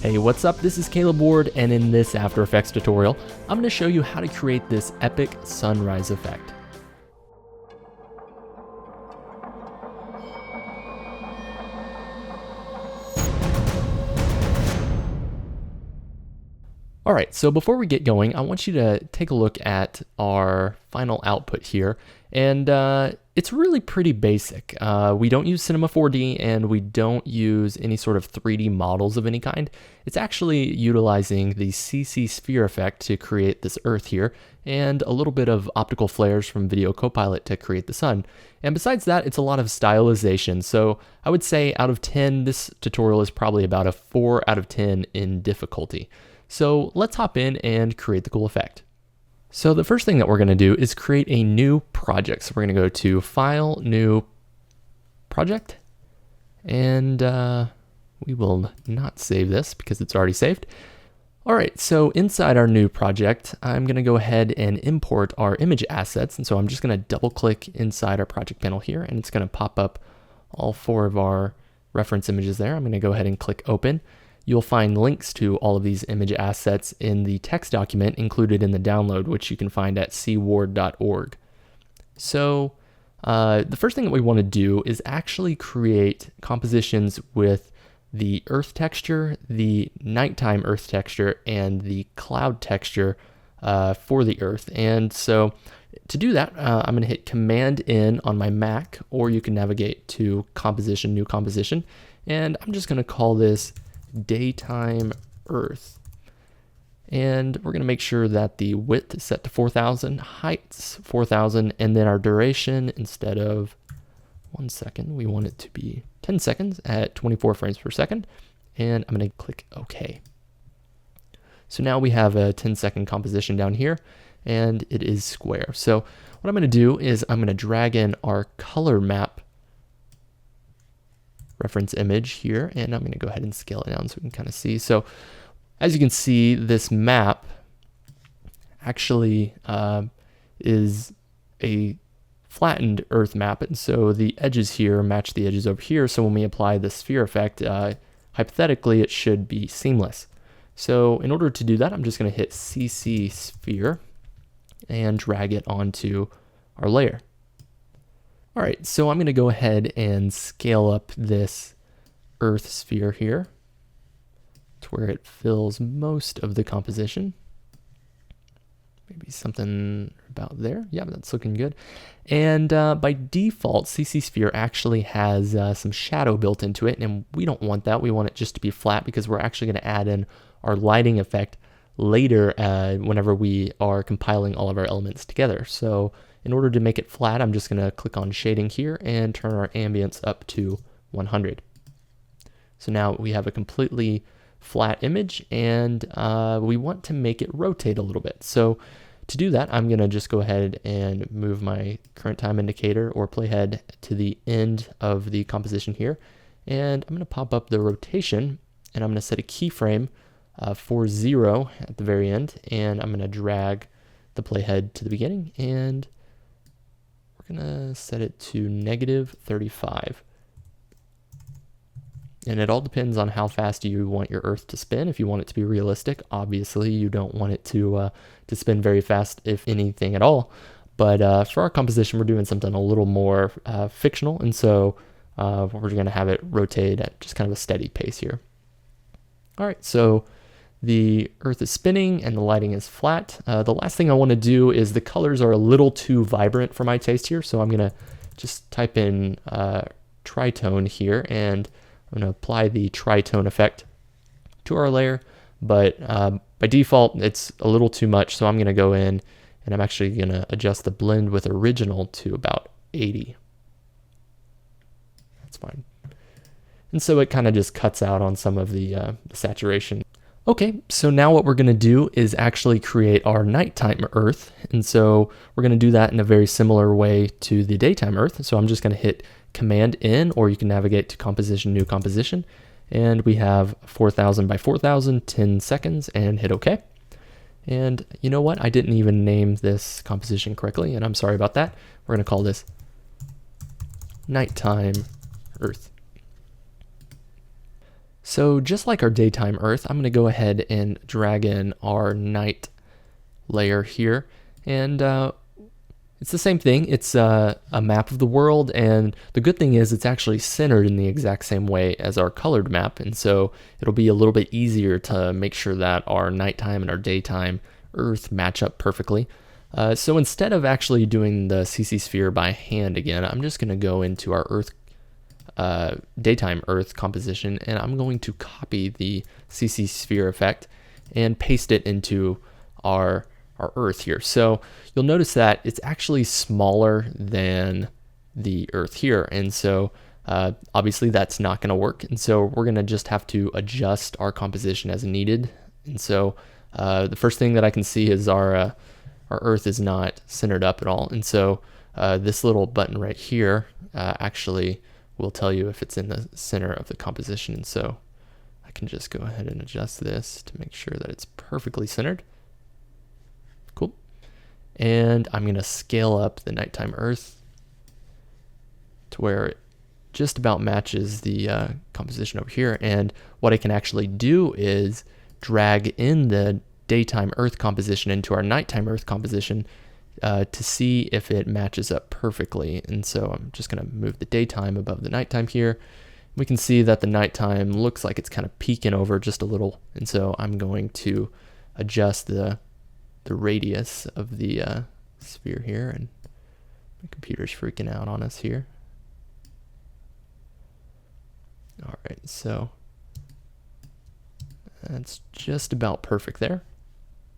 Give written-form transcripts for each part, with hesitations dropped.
Hey, what's up? This is Caleb Ward, and in this After Effects tutorial, I'm going to show you how to create this epic sunrise effect. Alright, so before we get going, I want you to take a look at our final output here, and it's really pretty basic. We don't use Cinema 4D, and we don't use any sort of 3D models of any kind. It's actually utilizing the CC sphere effect to create this Earth here, and a little bit of optical flares from Video Copilot to create the sun. And besides that, it's a lot of stylization, so I would say out of 10, this tutorial is probably about a 4 out of 10 in difficulty. So let's hop in and create the cool effect. So the first thing that we're going to do is create a new project. So we're going to go to File, New Project, and we will not save this because it's already saved. All right, so inside our new project, I'm going to go ahead and import our image assets. And so I'm just going to double click inside our project panel here, and it's going to pop up all 4 of our reference images there. I'm going to go ahead and click Open. You'll find links to all of these image assets in the text document included in the download, which you can find at cward.org. So the first thing that we want to do is actually create compositions with the earth texture, the nighttime earth texture, and the cloud texture for the earth. And so to do that, I'm going to hit Command-N on my Mac, or you can navigate to Composition, New Composition, and I'm just going to call this Daytime Earth. And we're going to make sure that the width is set to 4000, height's 4000, and then our duration, instead of 1 second, we want it to be 10 seconds at 24 frames per second. And I'm going to click OK. So now we have a 10-second composition down here, and it is square. So what I'm going to do is I'm going to drag in our color map reference image here, and I'm going to go ahead and scale it down so we can kind of see. So as you can see, this map actually is a flattened Earth map, and so the edges here match the edges over here. So when we apply the sphere effect, hypothetically, it should be seamless. So in order to do that, I'm just going to hit CC sphere and drag it onto our layer. All right, so I'm going to go ahead and scale up this Earth sphere here to where it fills most of the composition. Maybe something about there. Yeah, that's looking good. And by default, CC Sphere actually has some shadow built into it, and we don't want that. We want it just to be flat because we're actually going to add in our lighting effect later whenever we are compiling all of our elements together. So in order to make it flat, I'm just going to click on shading here and turn our ambience up to 100. So now we have a completely flat image, and we want to make it rotate a little bit. So to do that, I'm going to just go ahead and move my current time indicator or playhead to the end of the composition here. And I'm going to pop up the rotation, and I'm going to set a keyframe for 0 at the very end. And I'm going to drag the playhead to the beginning, and we're going to set it to -35. And it all depends on how fast you want your Earth to spin. If you want it to be realistic, obviously you don't want it to spin very fast, if anything at all. But for our composition, we're doing something a little more fictional, and so we're going to have it rotate at just kind of a steady pace here. All right, so the Earth is spinning and the lighting is flat. The last thing I want to do is the colors are a little too vibrant for my taste here, so I'm going to just type in tritone here, and I'm going to apply the tritone effect to our layer, but by default, it's a little too much, so I'm going to go in and I'm actually going to adjust the blend with original to about 80. That's fine. And so it kind of just cuts out on some of the saturation. Okay, so now what we're going to do is actually create our nighttime Earth, and so we're going to do that in a very similar way to the daytime Earth. So I'm just going to hit Command-N, or you can navigate to Composition, New Composition, and we have 4000 by 4000, 10 seconds, and hit OK. And you know what? I didn't even name this composition correctly, and I'm sorry about that. We're going to call this Nighttime Earth. So just like our daytime Earth, I'm going to go ahead and drag in our night layer here. And it's the same thing. It's a map of the world, and the good thing is it's actually centered in the exact same way as our colored map, and so it'll be a little bit easier to make sure that our nighttime and our daytime Earth match up perfectly. So instead of actually doing the CC sphere by hand again, I'm just going to go into our Earth daytime Earth composition, and I'm going to copy the CC sphere effect and paste it into our Earth here. So you'll notice that it's actually smaller than the Earth here, and so obviously that's not going to work, and so we're going to just have to adjust our composition as needed. And so the first thing that I can see is our Earth is not centered up at all, and so this little button right here actually will tell you if it's in the center of the composition, and so I can just go ahead and adjust this to make sure that it's perfectly centered. Cool. And I'm going to scale up the nighttime Earth to where it just about matches the composition over here. And what I can actually do is drag in the daytime Earth composition into our nighttime Earth composition to see if it matches up perfectly. And so I'm just going to move the daytime above the nighttime here. We can see that the nighttime looks like it's kind of peeking over just a little. And so I'm going to adjust the radius of the sphere here, and my computer's freaking out on us here. All right, so that's just about perfect there.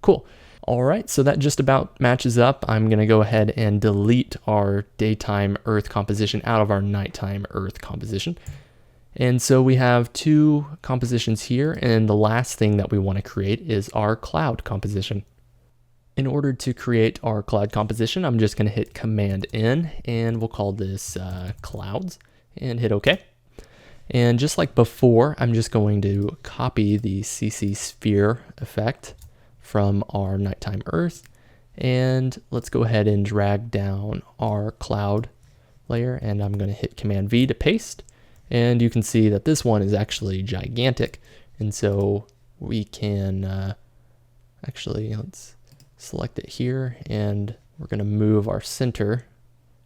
Cool. All right, so that just about matches up. I'm going to go ahead and delete our daytime Earth composition out of our nighttime Earth composition. And so we have two compositions here, and the last thing that we want to create is our cloud composition. In order to create our cloud composition, I'm just going to hit Command N, and we'll call this clouds, and hit OK. And just like before, I'm just going to copy the CC sphere effect from our nighttime Earth, and let's go ahead and drag down our cloud layer, and I'm going to hit Command V to paste. And you can see that this one is actually gigantic, and so we can actually, let's select it here, and we're going to move our center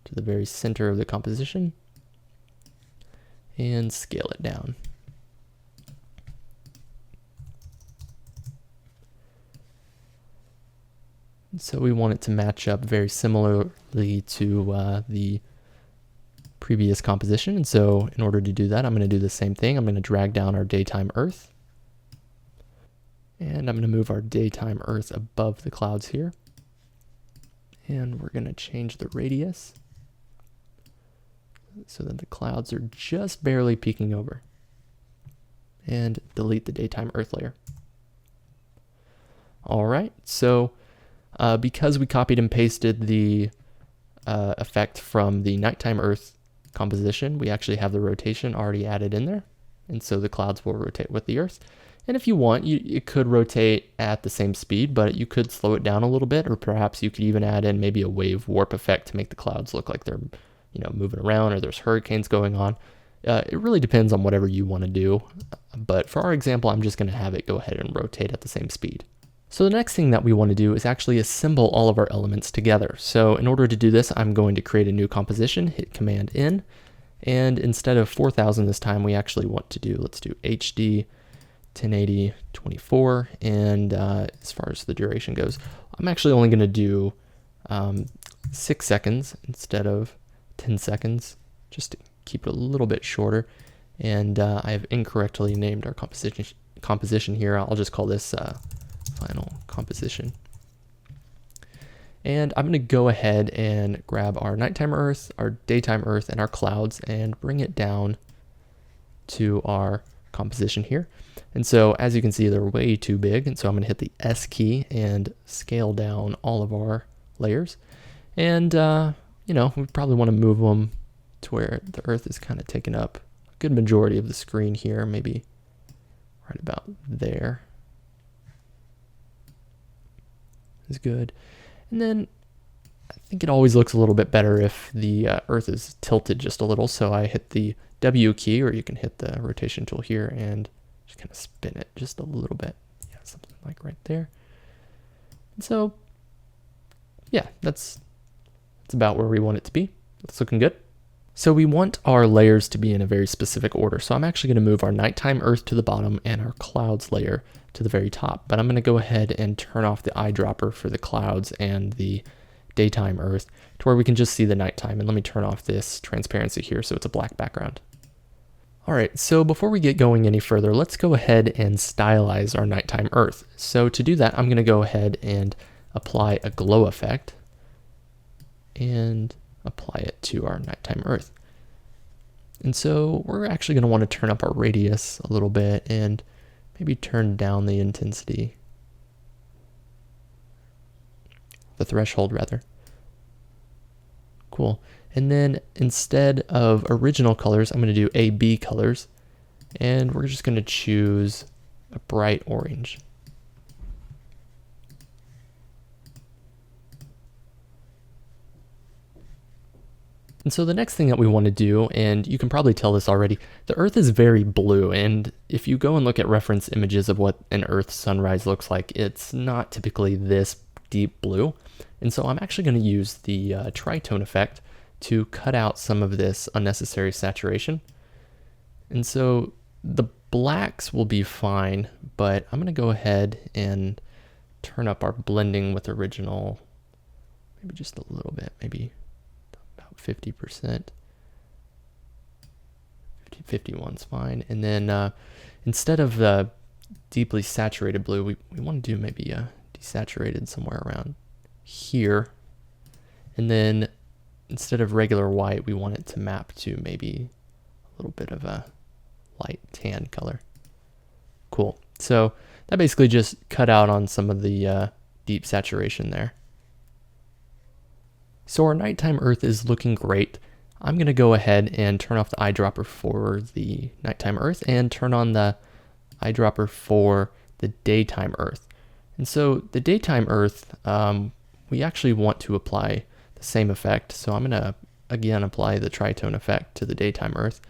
to the very center of the composition and scale it down. So we want it to match up very similarly to the previous composition, and so in order to do that, I'm going to do the same thing. I'm going to drag down our daytime Earth, and I'm going to move our daytime Earth above the clouds here. And we're going to change the radius so that the clouds are just barely peeking over. And delete the daytime Earth layer. All right, so because we copied and pasted the effect from the nighttime Earth composition, we actually have the rotation already added in there. And so the clouds will rotate with the Earth. And if you want, you could rotate at the same speed, but you could slow it down a little bit, or perhaps you could even add in maybe a wave warp effect to make the clouds look like they're, moving around, or there's hurricanes going on. It really depends on whatever you want to do. But for our example, I'm just going to have it go ahead and rotate at the same speed. So the next thing that we want to do is actually assemble all of our elements together. So in order to do this, I'm going to create a new composition, hit Command N, and instead of 4000 this time, we actually want to let's do HD 1080 24, and as far as the duration goes, I'm actually only going to do 6 seconds instead of 10 seconds, just to keep it a little bit shorter. And I have incorrectly named our composition here. I'll just call this final composition. And I'm going to go ahead and grab our nighttime Earth, our daytime Earth, and our clouds, and bring it down to our composition here. And so as you can see, they're way too big, and so I'm going to hit the S key and scale down all of our layers. And we probably want to move them to where the Earth is kind of taking up a good majority of the screen here, maybe right about there is good. And then I think it always looks a little bit better if the Earth is tilted just a little, so I hit the W key, or you can hit the rotation tool here and Just kind of spin it just a little bit. Yeah, something like right there. And so, yeah, that's about where we want it to be. It's looking good. So we want our layers to be in a very specific order. So I'm actually going to move our nighttime Earth to the bottom and our clouds layer to the very top. But I'm going to go ahead and turn off the eyedropper for the clouds and the daytime Earth to where we can just see the nighttime. And let me turn off this transparency here so it's a black background. All right, so before we get going any further, let's go ahead and stylize our nighttime Earth. So to do that, I'm going to go ahead and apply a glow effect and apply it to our nighttime Earth. And so we're actually going to want to turn up our radius a little bit and maybe turn down the intensity, the threshold rather. Cool. And then instead of original colors, I'm going to do AB colors, and we're just going to choose a bright orange. And so the next thing that we want to do, and you can probably tell this already, the Earth is very blue, and if you go and look at reference images of what an Earth sunrise looks like, it's not typically this deep blue. And so I'm actually going to use the tritone effect to cut out some of this unnecessary saturation. And so the blacks will be fine, but I'm going to go ahead and turn up our blending with original, maybe just a little bit, maybe 50%. 51's fine. And then instead of the deeply saturated blue, we want to do maybe a desaturated somewhere around here. And then instead of regular white, we want it to map to maybe a little bit of a light tan color. Cool. So that basically just cut out on some of the deep saturation there. So our nighttime Earth is looking great. I'm going to go ahead and turn off the eyedropper for the nighttime Earth and turn on the eyedropper for the daytime Earth. And so the daytime Earth, we actually want to apply the same effect. So I'm going to, again, apply the tritone effect to the daytime Earth,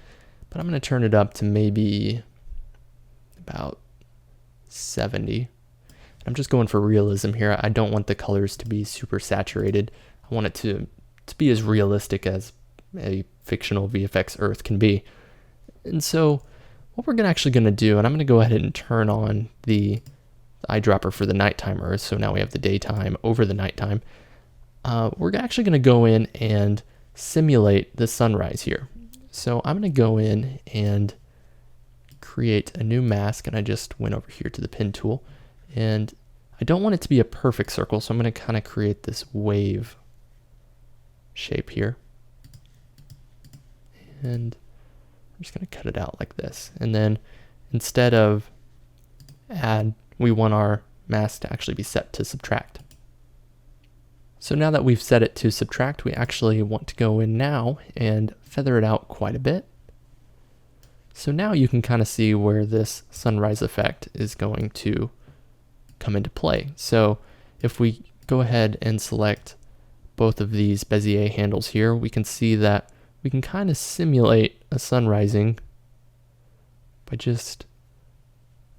but I'm going to turn it up to maybe about 70. I'm just going for realism here. I don't want the colors to be super saturated. I want it to be as realistic as a fictional VFX Earth can be. And so what we're actually going to do, and I'm going to go ahead and turn on the eyedropper for the nighttime Earth, so now we have the daytime over the nighttime. We're actually going to go in and simulate the sunrise here. So I'm going to go in and create a new mask, and I just went over here to the pen tool, and I don't want it to be a perfect circle, so I'm going to kind of create this wave shape here, and I'm just going to cut it out like this. And then instead of add, we want our mask to actually be set to subtract. So now that we've set it to subtract, we actually want to go in now and feather it out quite a bit. So now you can kind of see where this sunrise effect is going to come into play. So if we go ahead and select both of these Bezier handles here, we can see that we can kind of simulate a sun rising by just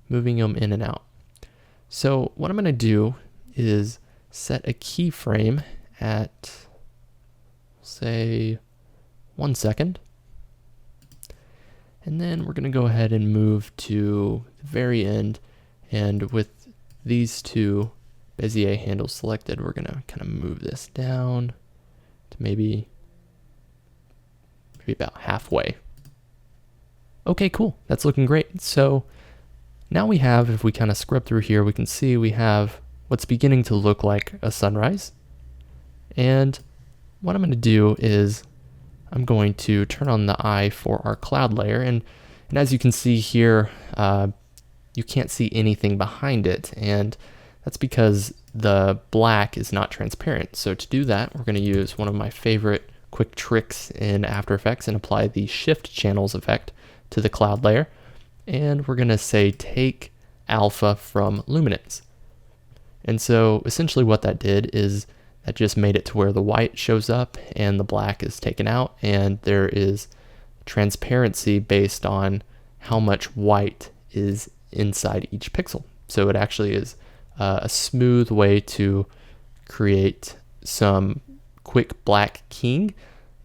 moving them in and out. So what I'm going to do is set a keyframe at, say, 1 second. And then we're going to go ahead and move to the very end, and with these two Bezier handles selected, we're going to kind of move this down to maybe about halfway. Okay, cool. That's looking great. So now we have, if we kind of scrub through here, we can see we have what's beginning to look like a sunrise. And what I'm going to do is I'm going to turn on the eye for our cloud layer. And as you can see here, you can't see anything behind it. And that's because the black is not transparent. So to do that, we're going to use one of my favorite quick tricks in After Effects and apply the Shift Channels effect to the cloud layer. And we're going to say take alpha from luminance. And so essentially what that did is that just made it to where the white shows up and the black is taken out, and there is transparency based on how much white is inside each pixel. So it actually is a smooth way to create some quick black keying,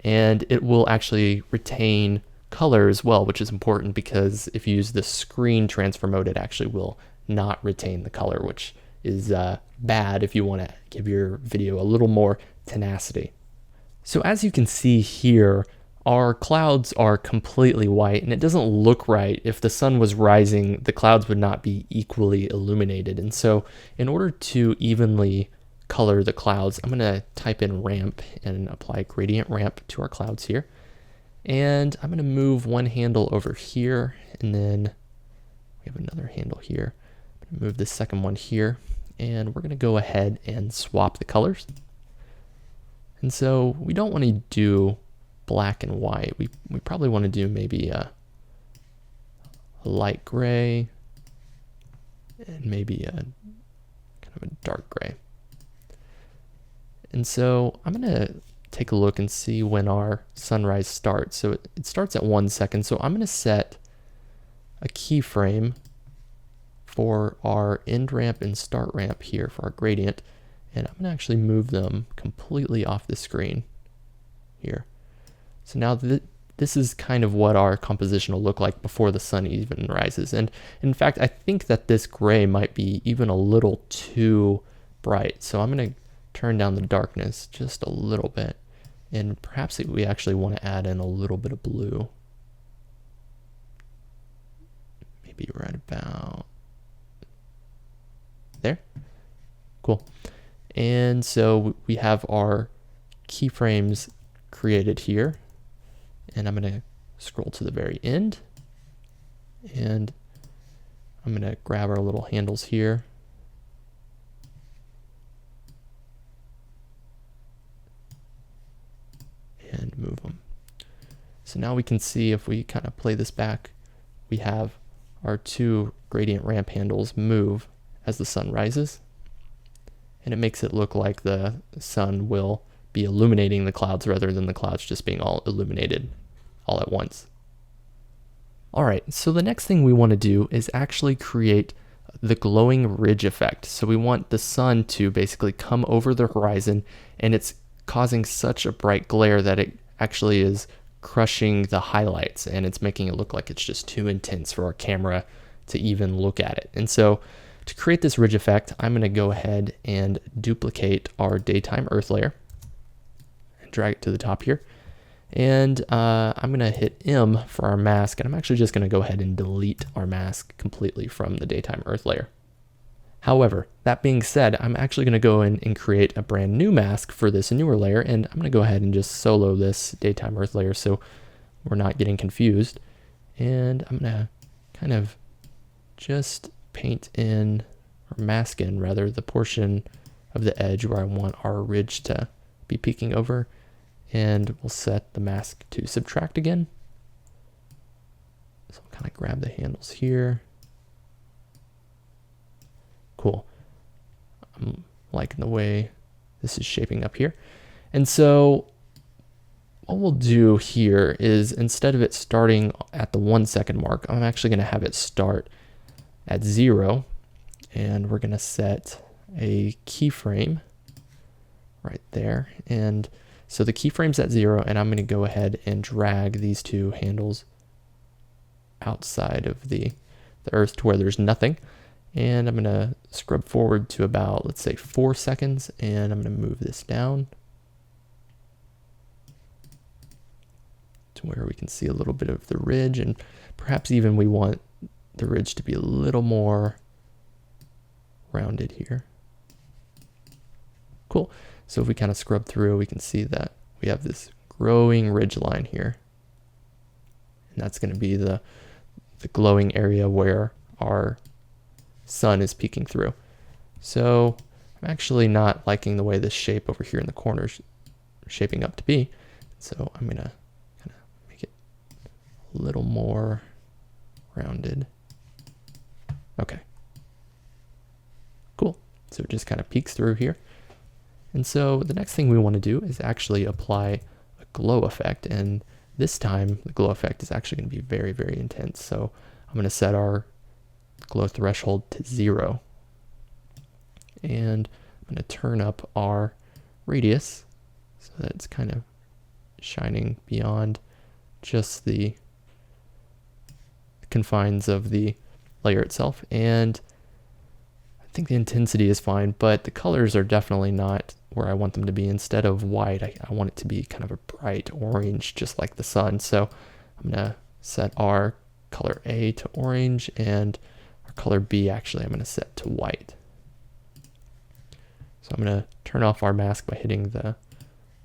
and it will actually retain color as well, which is important because if you use the screen transfer mode, it actually will not retain the color, which is bad if you want to give your video a little more tenacity. So as you can see here, our clouds are completely white, and it doesn't look right. If the sun was rising, the clouds would not be equally illuminated. And so in order to evenly color the clouds, I'm going to type in ramp and apply gradient ramp to our clouds here. And I'm going to move one handle over here, and then we have another handle here. I'm going to move the second one here, and we're going to go ahead and swap the colors. And so we don't want to do black and white. We probably want to do maybe a light gray and maybe a kind of a dark gray. And so I'm going to take a look and see when our sunrise starts. So it starts at 1 second. So I'm going to set a keyframe for our end ramp and start ramp here for our gradient. And I'm going to actually move them completely off the screen here. So now this is kind of what our composition will look like before the sun even rises. And in fact, I think that this gray might be even a little too bright. So I'm going to turn down the darkness just a little bit. And perhaps we actually want to add in a little bit of blue. Maybe right about there. Cool. And so we have our keyframes created here. And I'm going to scroll to the very end. And I'm going to grab our little handles here. And move them. So now we can see, if we kind of play this back, we have our two gradient ramp handles move as the sun rises. And it makes it look like the sun will be illuminating the clouds rather than the clouds just being all illuminated all at once. All right, so the next thing we want to do is actually create the glowing ridge effect. So we want the sun to basically come over the horizon, and it's causing such a bright glare that it actually is crushing the highlights, and it's making it look like it's just too intense for our camera to even look at it. And so to create this ridge effect, I'm going to go ahead and duplicate our daytime earth layer and drag it to the top here. And I'm going to hit M for our mask, and I'm actually just going to go ahead and delete our mask completely from the daytime earth layer. However, that being said, I'm actually going to go in and create a brand new mask for this newer layer, and I'm going to go ahead and just solo this daytime earth layer so we're not getting confused. And I'm going to kind of just paint in, or mask in rather, the portion of the edge where I want our ridge to be peeking over. And we'll set the mask to subtract again. So I'll kind of grab the handles here. Cool. I'm liking the way this is shaping up here. And so what we'll do here is, instead of it starting at the 1 second mark, I'm actually going to have it start at 0. And we're going to set a keyframe right there. And so the keyframe's at 0, and I'm going to go ahead and drag these two handles outside of the earth to where there's nothing. And I'm going to scrub forward to about, let's say, 4 seconds, and I'm going to move this down to where we can see a little bit of the ridge, and perhaps even we want the ridge to be a little more rounded here. Cool. So if we kind of scrub through, we can see that we have this growing ridge line here. And that's going to be the glowing area where our sun is peeking through. So I'm actually not liking the way this shape over here in the corner is shaping up to be. So I'm going to kind of make it a little more rounded. Okay. Cool. So it just kind of peeks through here. And so the next thing we want to do is actually apply a glow effect. And this time the glow effect is actually going to be very, very intense. So I'm going to set our glow threshold to 0. And I'm going to turn up our radius so that it's kind of shining beyond just the confines of the layer itself. And I think the intensity is fine, but the colors are definitely not where I want them to be. Instead of white, I want it to be kind of a bright orange, just like the sun. So I'm going to set our color A to orange, and our color B actually I'm going to set to white. So I'm going to turn off our mask by hitting the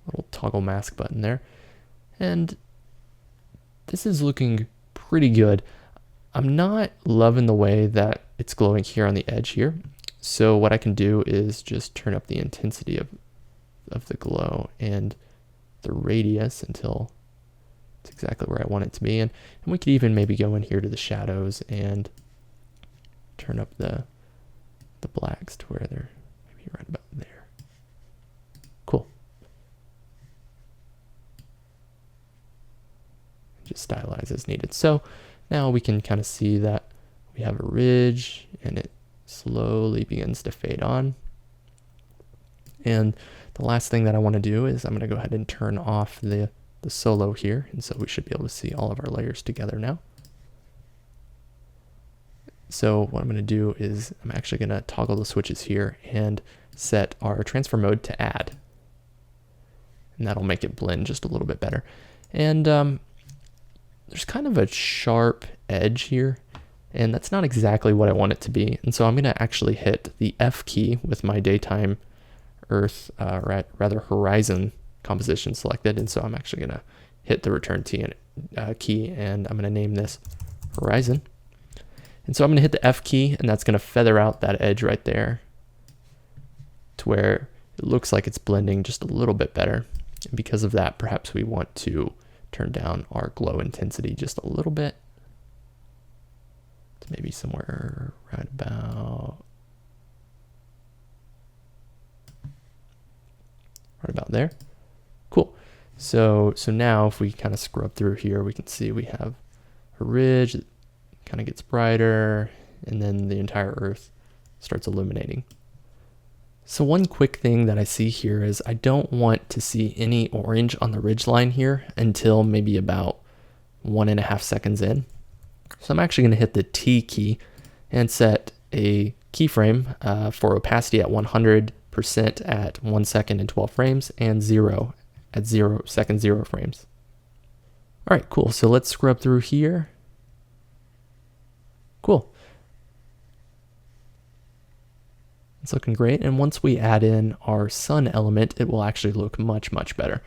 little toggle mask button there. And this is looking pretty good. I'm not loving the way that it's glowing here on the edge here. So what I can do is just turn up the intensity of the glow and the radius until it's exactly where I want it to be. And we could even maybe go in here to the shadows and turn up the blacks to where they're maybe right about there. Cool. Just stylize as needed. So now we can kind of see that we have a ridge and it slowly begins to fade on. And the last thing that I want to do is I'm going to go ahead and turn off the solo here, and so we should be able to see all of our layers together now. So what I'm going to do is I'm actually going to toggle the switches here and set our transfer mode to add, and that'll make it blend just a little bit better. And there's kind of a sharp edge here, and that's not exactly what I want it to be. And so I'm going to actually hit the F key with my daytime Earth, rather horizon composition selected. And so I'm actually going to hit the return key and I'm going to name this horizon. And so I'm going to hit the F key, and that's going to feather out that edge right there to where it looks like it's blending just a little bit better. And because of that, perhaps we want to turn down our glow intensity just a little bit to maybe somewhere right about there. Cool. So now if we kind of scrub through here, we can see we have a ridge that kind of gets brighter, and then the entire Earth starts illuminating. So one quick thing that I see here is I don't want to see any orange on the ridge line here until maybe about 1.5 seconds in. So I'm actually going to hit the T key and set a keyframe for opacity at 100% at 1 second and 12 frames, and 0 at 0 seconds 0 frames. All right, cool. So let's scrub through here. Cool. It's looking great. And once we add in our sun element, it will actually look much, much better.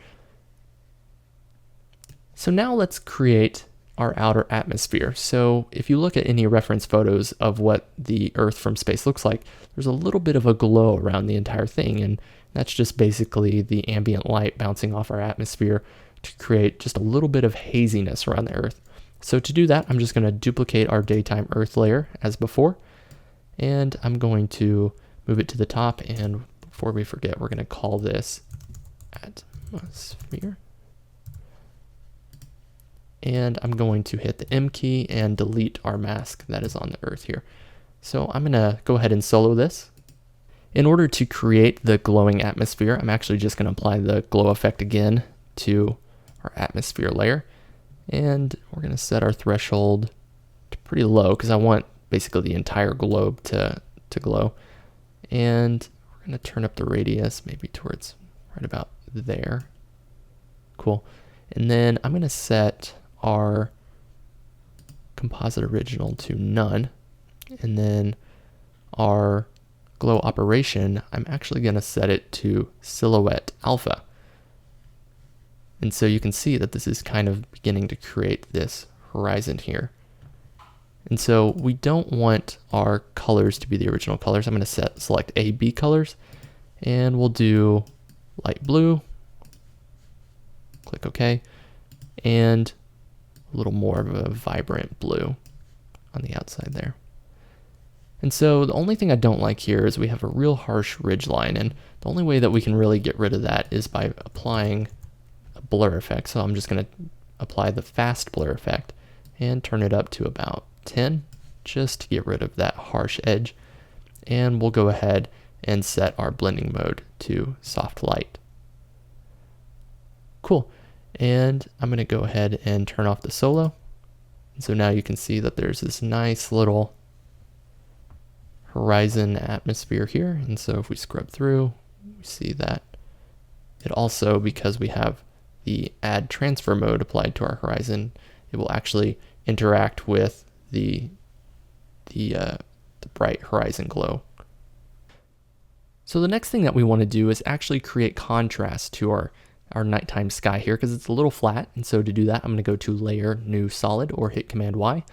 So now let's create our outer atmosphere. So if you look at any reference photos of what the Earth from space looks like, there's a little bit of a glow around the entire thing. And that's just basically the ambient light bouncing off our atmosphere to create just a little bit of haziness around the Earth. So to do that, I'm just going to duplicate our daytime Earth layer as before, and I'm going to move it to the top. And before we forget, we're going to call this atmosphere. And I'm going to hit the M key and delete our mask that is on the Earth here. So I'm going to go ahead and solo this. In order to create the glowing atmosphere, I'm actually just going to apply the glow effect again to our atmosphere layer. And we're going to set our threshold to pretty low because I want basically the entire globe to glow. And we're going to turn up the radius maybe towards right about there. Cool. And then I'm going to set our composite original to none. And then our glow operation, I'm actually going to set it to silhouette alpha. And so you can see that this is kind of beginning to create this horizon here. And so we don't want our colors to be the original colors. I'm going to select A, B colors, and we'll do light blue. Click OK. And a little more of a vibrant blue on the outside there. And so the only thing I don't like here is we have a real harsh ridge line, and the only way that we can really get rid of that is by applying a blur effect. So I'm just going to apply the fast blur effect and turn it up to about 10. just to get rid of that harsh edge. And we'll go ahead and set our blending mode to soft light. Cool. And I'm going to go ahead and turn off the solo. And so now you can see that there's this nice little horizon atmosphere here. And so if we scrub through, we see that it also, because we have the add transfer mode applied to our horizon, it will actually interact with the bright horizon glow. So the next thing that we want to do is actually create contrast to our nighttime sky here, because it's a little flat. And so to do that, I'm going to go to Layer, New Solid, or hit Command Y,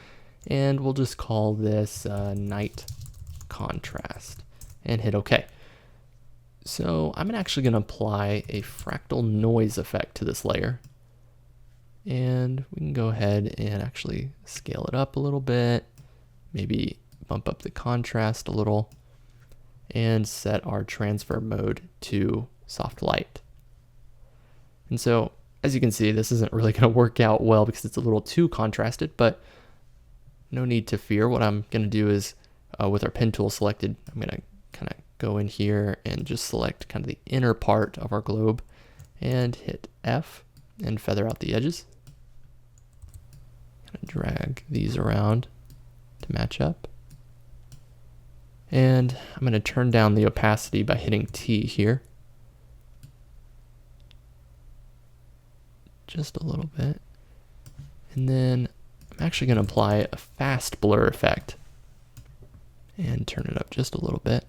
and we'll just call this Night Contrast, and hit OK. So I'm actually going to apply a fractal noise effect to this layer, and we can go ahead and actually scale it up a little bit, maybe bump up the contrast a little, and set our transfer mode to soft light. And so, as you can see, this isn't really going to work out well because it's a little too contrasted, but no need to fear. What I'm going to do is, with our pen tool selected, I'm going to kind of go in here and just select kind of the inner part of our globe and hit F and feather out the edges. Kind of drag these around to match up. And I'm going to turn down the opacity by hitting T here. Just a little bit. And then I'm actually going to apply a fast blur effect and turn it up just a little bit.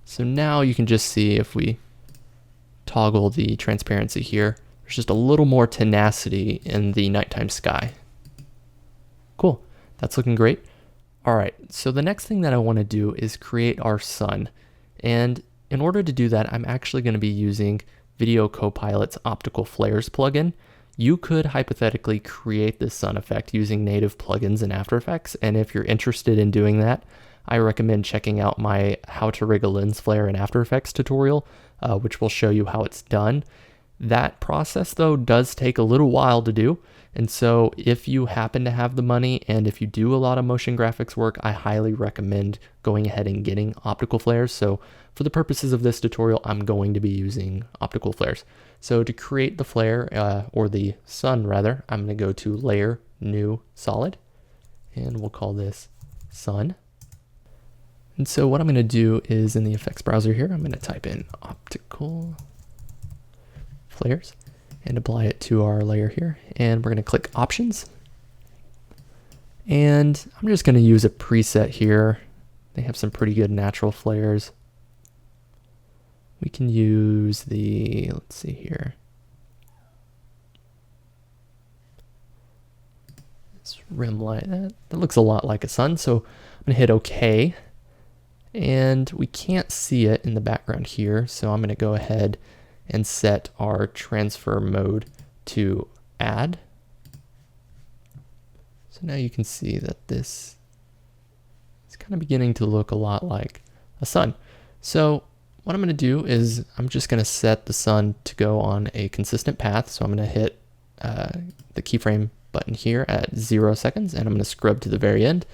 So now you can just see, if we toggle the transparency here, there's just a little more tenacity in the nighttime sky. Cool, that's looking great. All right, so the next thing that I want to do is create our sun. And in order to do that, I'm actually going to be using Video Copilot's Optical Flares plugin. You could hypothetically create this sun effect using native plugins in After Effects, and if you're interested in doing that, I recommend checking out my How to Rig a Lens Flare in After Effects tutorial, which will show you how it's done. That process, though, does take a little while to do, and so if you happen to have the money and if you do a lot of motion graphics work, I highly recommend going ahead and getting Optical Flares. So for the purposes of this tutorial, I'm going to be using Optical Flares. So to create the flare, or the sun rather, I'm going to go to Layer, New Solid, and we'll call this Sun. And so what I'm going to do is, in the effects browser here, I'm going to type in Optical Flares and apply it to our layer here. And we're going to click Options. And I'm just going to use a preset here. They have some pretty good natural flares. We can use the, let's see here. This rim light, that looks a lot like a sun. So I'm going to hit OK. And we can't see it in the background here, so I'm going to go ahead and set our transfer mode to add. So now you can see that this is kind of beginning to look a lot like a sun. So what I'm going to do is I'm just going to set the sun to go on a consistent path. So I'm going to hit the keyframe button here at 0 seconds, and I'm going to scrub to the very end,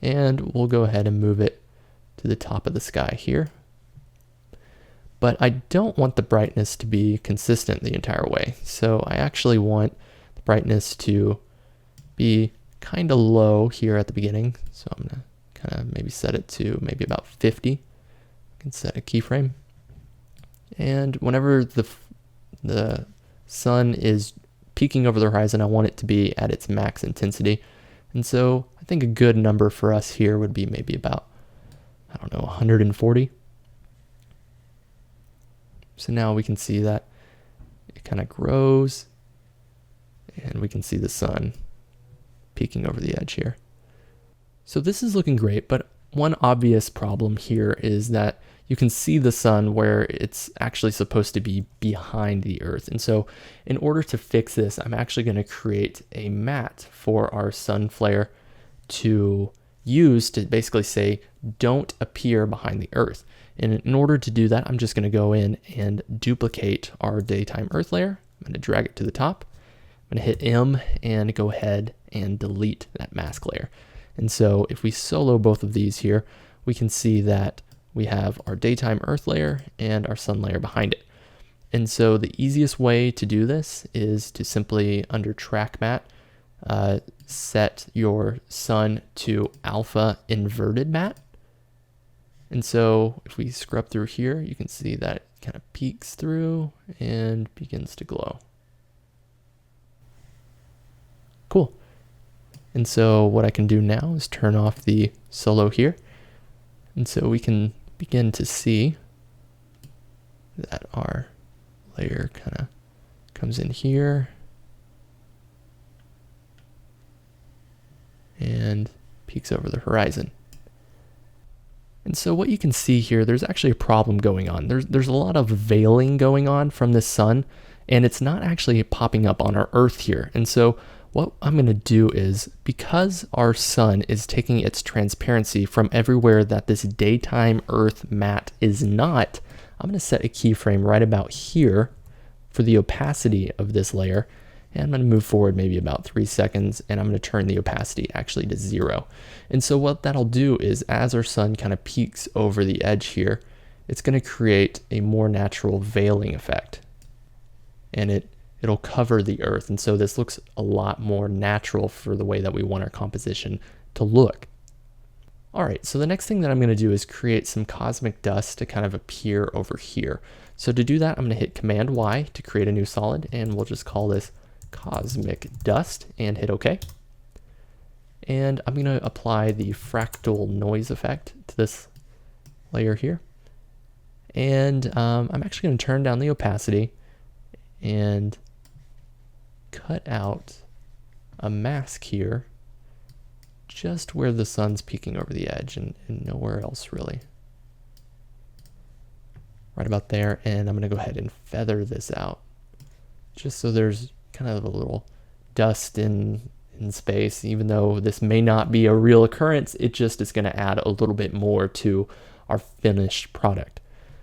and we'll go ahead and move it to the top of the sky here. But I don't want the brightness to be consistent the entire way. So I actually want the brightness to be kind of low here at the beginning. So I'm going to kind of maybe set it to maybe about 50. I can set a keyframe. And whenever the sun is peeking over the horizon, I want it to be at its max intensity. And so I think a good number for us here would be maybe about, I don't know, 140. So now we can see that it kind of grows, and we can see the sun peeking over the edge here. So this is looking great, but one obvious problem here is that you can see the sun where it's actually supposed to be behind the Earth. And so in order to fix this, I'm actually going to create a matte for our sun flare to use to basically say, don't appear behind the Earth. And in order to do that, I'm just going to go in and duplicate our daytime Earth layer. I'm going to drag it to the top. I'm going to hit M and go ahead and delete that mask layer. And so if we solo both of these here, we can see that we have our daytime earth layer and our sun layer behind it. And so the easiest way to do this is to simply, under track matte, set your sun to alpha inverted matte. And so if we scrub through here, you can see that it kind of peeks through and begins to glow. Cool. And so what I can do now is turn off the solo here. And so we can begin to see that our layer kind of comes in here and peeks over the horizon. And so what you can see here, there's actually a problem going on. There's a lot of veiling going on from the sun, and it's not actually popping up on our Earth here. And so what I'm going to do is, because our sun is taking its transparency from everywhere that this daytime Earth matte is not, I'm going to set a keyframe right about here for the opacity of this layer. And I'm going to move forward maybe about 3 seconds, and I'm going to turn the opacity actually to 0. And so what that'll do is, as our sun kind of peeks over the edge here, it's going to create a more natural veiling effect. And it'll cover the Earth. And so this looks a lot more natural for the way that we want our composition to look. All right, so the next thing that I'm going to do is create some cosmic dust to kind of appear over here. So to do that, I'm going to hit Command Y to create a new solid, and we'll just call this cosmic dust and hit OK. And I'm going to apply the fractal noise effect to this layer here. And I'm actually going to turn down the opacity and cut out a mask here just where the sun's peeking over the edge and nowhere else really. Right about there, and I'm going to go ahead and feather this out just so there's kind of a little dust in space. Even though this may not be a real occurrence, it just is going to add a little bit more to our finished product.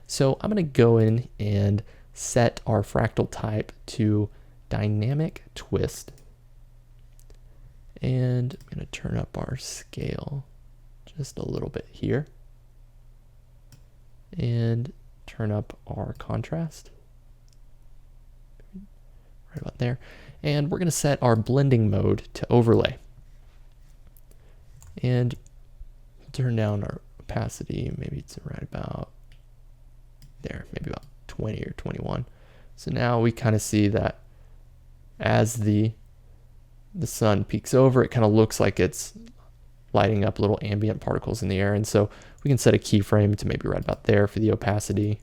So I'm going to go in and set our fractal type to dynamic twist, and I'm going to turn up our scale just a little bit here and turn up our contrast right about there. And we're going to set our blending mode to overlay. And turn down our opacity, maybe it's right about there, maybe about 20 or 21. So now we kind of see that as the sun peeks over, it kind of looks like it's lighting up little ambient particles in the air. And so we can set a keyframe to maybe right about there for the opacity.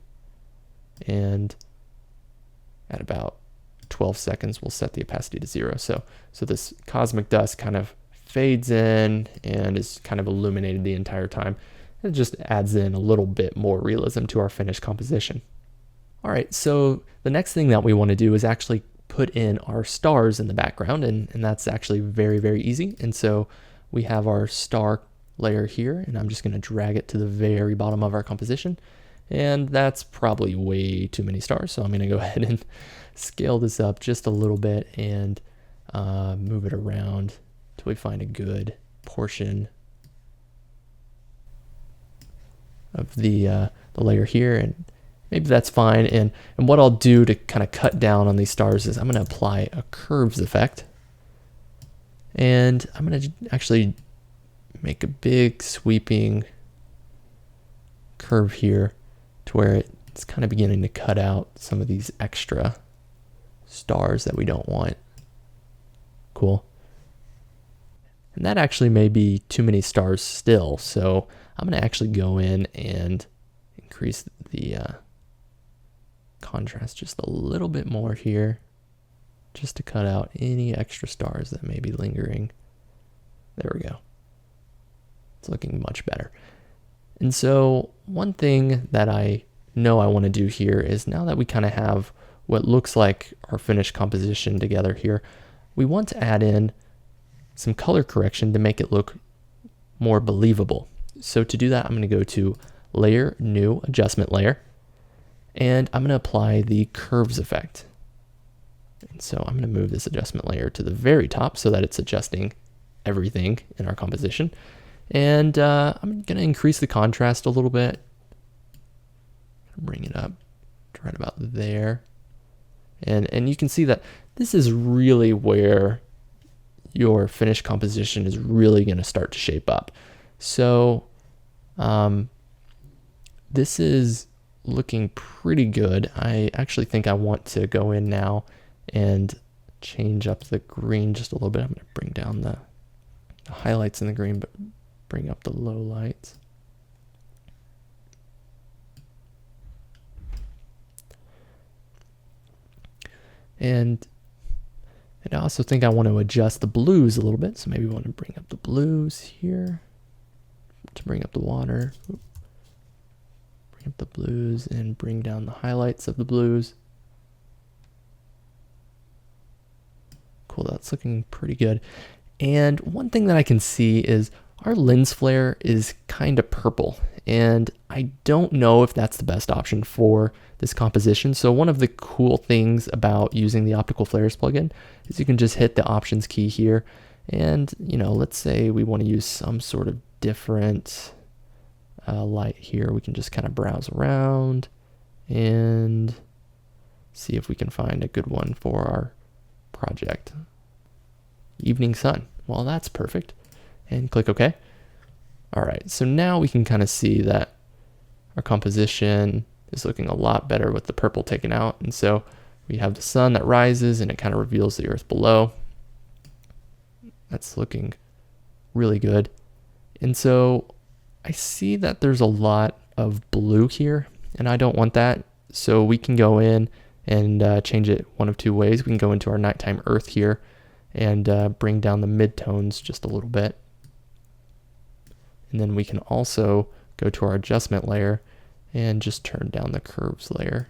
And at about 12 seconds, we'll set the opacity to 0. So this cosmic dust kind of fades in and is kind of illuminated the entire time. It just adds in a little bit more realism to our finished composition. All right, so the next thing that we want to do is actually put in our stars in the background, and that's actually very, very easy. And so we have our star layer here, and I'm just going to drag it to the very bottom of our composition. And that's probably way too many stars, so I'm going to go ahead and scale this up just a little bit and move it around till we find a good portion of the layer here, and maybe that's fine. And what I'll do to kind of cut down on these stars is I'm going to apply a curves effect, and I'm going to actually make a big sweeping curve here to where it's kind of beginning to cut out some of these extra stars that we don't want. Cool. And that actually may be too many stars still, so I'm going to actually go in and increase the contrast just a little bit more here, just to cut out any extra stars that may be lingering. There we go. It's looking much better. And so one thing that I know I want to do here is, now that we kind of have what looks like our finished composition together here, we want to add in some color correction to make it look more believable. So to do that, I'm going to go to Layer, New Adjustment Layer, and I'm going to apply the curves effect. And so I'm going to move this adjustment layer to the very top so that it's adjusting everything in our composition. And I'm gonna increase the contrast a little bit. Bring it up to right about there. And you can see that this is really where your finished composition is really gonna start to shape up. So this is looking pretty good. I actually think I want to go in now and change up the green just a little bit. I'm going to bring down the highlights in the green, but bring up the low lights. And I also think I want to adjust the blues a little bit. So maybe we want to bring up the blues here to bring up the water. Bring up the blues and bring down the highlights of the blues. Cool, that's looking pretty good. And one thing that I can see is our lens flare is kind of purple, and I don't know if that's the best option for this composition. So one of the cool things about using the Optical Flares plugin is you can just hit the options key here, and let's say we want to use some sort of different light here. We can just kind of browse around and see if we can find a good one for our project. Evening sun. Well, that's perfect. And click OK. All right, so now we can kind of see that our composition is looking a lot better with the purple taken out. And so we have the sun that rises and it kind of reveals the earth below. That's looking really good. And so I see that there's a lot of blue here, and I don't want that. So we can go in and change it one of two ways. We can go into our nighttime earth here and bring down the midtones just a little bit. And then we can also go to our adjustment layer and just turn down the curves layer.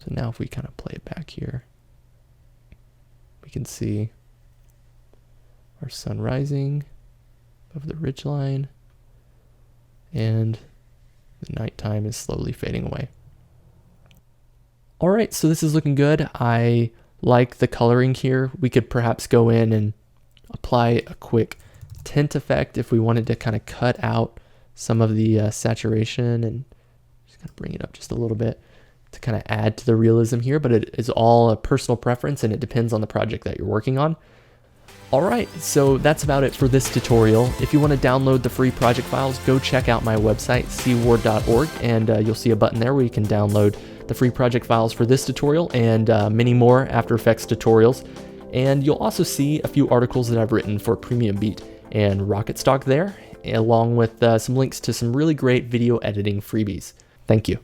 So now if we kind of play it back here, we can see our sun rising above the ridgeline, and the nighttime is slowly fading away. All right, so this is looking good. I like the coloring here. We could perhaps go in and apply a quick tint effect if we wanted to kind of cut out some of the saturation, and just kind of bring it up just a little bit to kind of add to the realism here, but it is all a personal preference and it depends on the project that you're working on. All right, so that's about it for this tutorial. If you want to download the free project files, go check out my website, cward.org, and you'll see a button there where you can download the free project files for this tutorial and many more After Effects tutorials. And you'll also see a few articles that I've written for Premium Beat and Rocket Stock there, along with some links to some really great video editing freebies. Thank you.